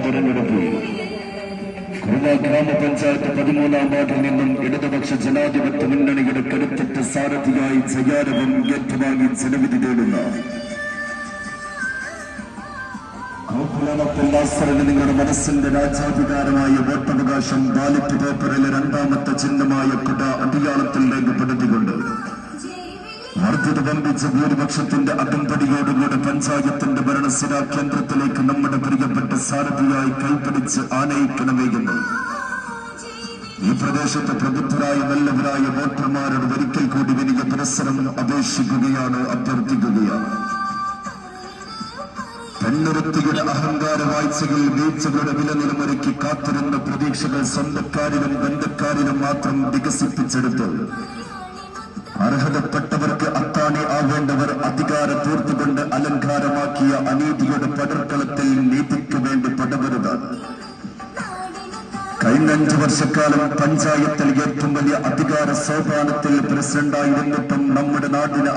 തെരഞ്ഞെടുപ്പിൽ കുറുവ ഗ്രാമപഞ്ചായത്ത് 13-ാം വാർഡിൽ നിന്നും ഇടതുപക്ഷ ജനാധിപത്യ മുന്നണിയുടെ കരുത്തുറ്റ സാരഥിയായി ജയാരവം ഏറ്റുവാങ്ങി ജനവിധി തേടുന്ന നിങ്ങളുടെ മനസ്സിന്റെ രാജാധികാരമായ വോട്ടവകാശം ബാലറ്റ് പേപ്പറിലെ 2ാമത്തെ ചിഹ്നമായ കുട അടിയാളത്തിൽ രേഖപ്പെടുത്തിക്കൊണ്ട് വർദ്ധിത വമ്പിച്ച ഭൂരിപക്ഷത്തിന്റെ അകമ്പടിയോടുകൂടെ പഞ്ചായത്തിന്റെ ഭരണസിരാ കേന്ദ്രത്തിലേക്ക് നമ്മുടെ പ്രിയപ്പെട്ട സാരഥിയായി കൈപിടിച്ച് ആനയിക്കണമെന്ന് ഈ പ്രദേശത്തെ പ്രബുദ്ധരായ നല്ലവരായ വോട്ടർമാരോട് ഒരിക്കൽ കൂടി വലിയ പുരസ്സരം അപേക്ഷിക്കുകയാണ്, അഭ്യർത്ഥിക്കുകയാണ്. പെണ്ണുരുത്തിയുടെ അഹങ്കാര വാഴ്ചകൾ വീഴ്ചകളുടെ വില നിലമൊരുക്കി കാത്തിരുന്ന പ്രതീക്ഷകൾ സ്വന്തക്കാരിലും ബന്ധക്കാരിലും മാത്രം വികസിപ്പിച്ചെടുത്ത് അർഹതപ്പെട്ടവർക്ക് അത്താണി ആവേണ്ടവർ അധികാര തീർത്തുകൊണ്ട് അലങ്കാരമാക്കിയ അനീതിയുടെ പടർക്കളത്തിൽ നീതിക്ക് വേണ്ടി പടവരുത്. കഴിഞ്ഞ 5 വർഷക്കാലം പഞ്ചായത്തിൽ ഏറ്റവും വലിയ അധികാര സോപാനത്തിൽ പ്രസിഡന്റായിരുന്നിട്ടും നമ്മുടെ നാടിനെ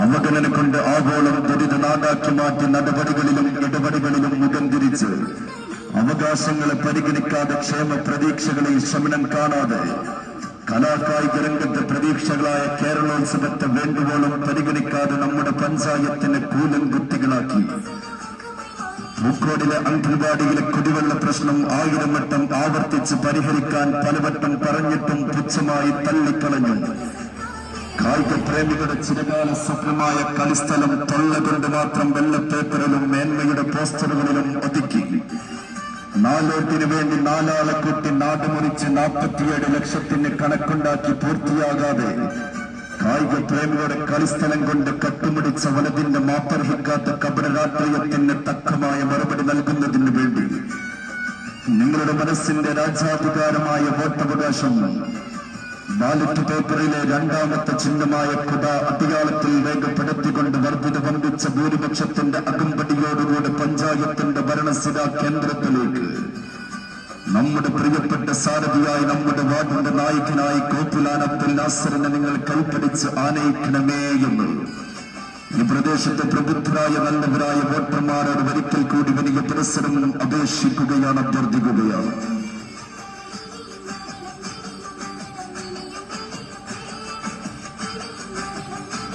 അവഗണന കൊണ്ട് ആഗോളം ദുരിത നാടാക്കി മാറ്റി നടപടികളിലും ഇടപെടലുകളിലും മുഖം തിരിച്ച് അവകാശങ്ങളെ പരിഗണിക്കാതെ ക്ഷേമ പ്രതീക്ഷകളെ ശ്രമണം കാണാതെ കലാകായിക രംഗത്തെ പ്രതീക്ഷകളായ കേരളോത്സവത്തെ വേണ്ടുവോളം പരിഗണിക്കാതെ നമ്മുടെ പഞ്ചായത്തിനെ കൂലൻകുത്തികളാക്കി പൂക്കോടിലെ അംഗൻവാടിയിലെ കുടിവെള്ള പ്രശ്നം 1000 വട്ടം ആവർത്തിച്ച് പരിഹരിക്കാൻ പലവട്ടം പറഞ്ഞിട്ടും പുച്ഛമായി തള്ളിക്കളഞ്ഞു. കായിക പ്രേമികളുടെ ചിരകാല സ്വപ്നമായ കളിസ്ഥലം തൊള്ളകൊണ്ട് മാത്രം വെള്ളപ്പേപ്പറിലും മേന്മയുടെ പോസ്റ്ററുകളിലും ഒതുക്കി 4 വോട്ടിന് വേണ്ടി 4 ആളെ കൂട്ടി നാടുമുറിച്ച് 47 ലക്ഷത്തിന് കണക്കുണ്ടാക്കി പൂർത്തിയാകാതെ കായിക പ്രേമികളുടെ കളിസ്ഥലം കൊണ്ട് കട്ടുമുടിച്ച വലതിന്റെ മാപ്പർഹിക്കാത്ത കപട രാഷ്ട്രീയത്തിന് തക്കമായ മറുപടി നൽകുന്നതിന് വേണ്ടി നിങ്ങളുടെ മനസ്സിന്റെ രാജാധികാരമായ വോട്ടവകാശം ബാലറ്റ് പേപ്പറിലെ 2ാമത്തെ ചിഹ്നമായ കുട അടിയാളത്തിൽ രേഖപ്പെടുത്തിക്കൊണ്ട് വർദ്ധിത വമ്പിച്ച ഭൂരിപക്ഷത്തിന്റെ അകമ്പടിയോടുകൂടെ പഞ്ചായത്തിന്റെ ഭരണസിരാ കേന്ദ്രത്തിലേക്ക് നമ്മുടെ പ്രിയപ്പെട്ട സാരഥിയായി നമ്മുടെ വാർഡിന്റെ നായകനായി കോപ്പിലാനത്തിൽ നാസറിനെ നിങ്ങൾ കൈപിടിച്ച് ആനയിക്കണമേ എന്ന് ഈ പ്രദേശത്തെ പ്രബുദ്ധരായ നല്ലവരായ വോട്ടർമാരോട് ഒരിക്കൽ കൂടി വലിയ പുരസ്സരം അപേക്ഷിക്കുകയാണ്, അഭ്യർത്ഥിക്കുകയാണ്.